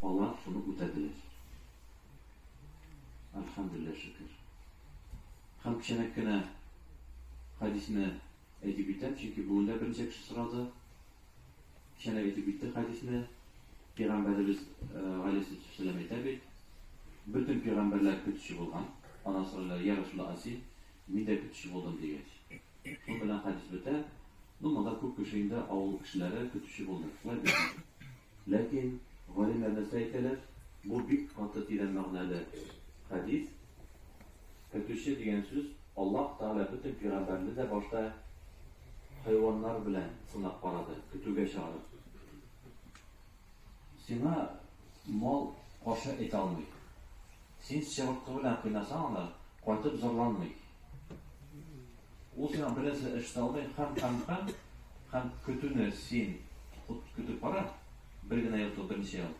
Allah şunu ötediler. Elhamdülillah şükür. Hem kişinekkine hadisini aytib bitadi, çünkü bunda birinchi kishi so'radi. Kishina aytib bitdi hadisni. Peygamberimiz Aleyhisselam aytadi. Bütün peygamberler kötüsü bo'lgan. Ana so'radilar, ya Rasulullah asi, men de kötüsü bo'ldim degach. Shu bilan hadis bitadi. Bunda ko'p kishida avul kishilari kötüsü bo'ldi. Lakin olimlar aytadilar, bu bir qattiqdan ma'noda hadis. Kötüsü degan so'z Allah Teala bütün peygamberleri de başta hayvanlar bilen sınaq qaradı, kötüge çağırdı. Sana mal qo'sha etolmaydi. Sen çığırtı bilen qiynasan ona qaytib zorlanmaydi. O sen birisi ishni olmay ham kötünü sen kötü para birgina yo'q birinchi yo'q.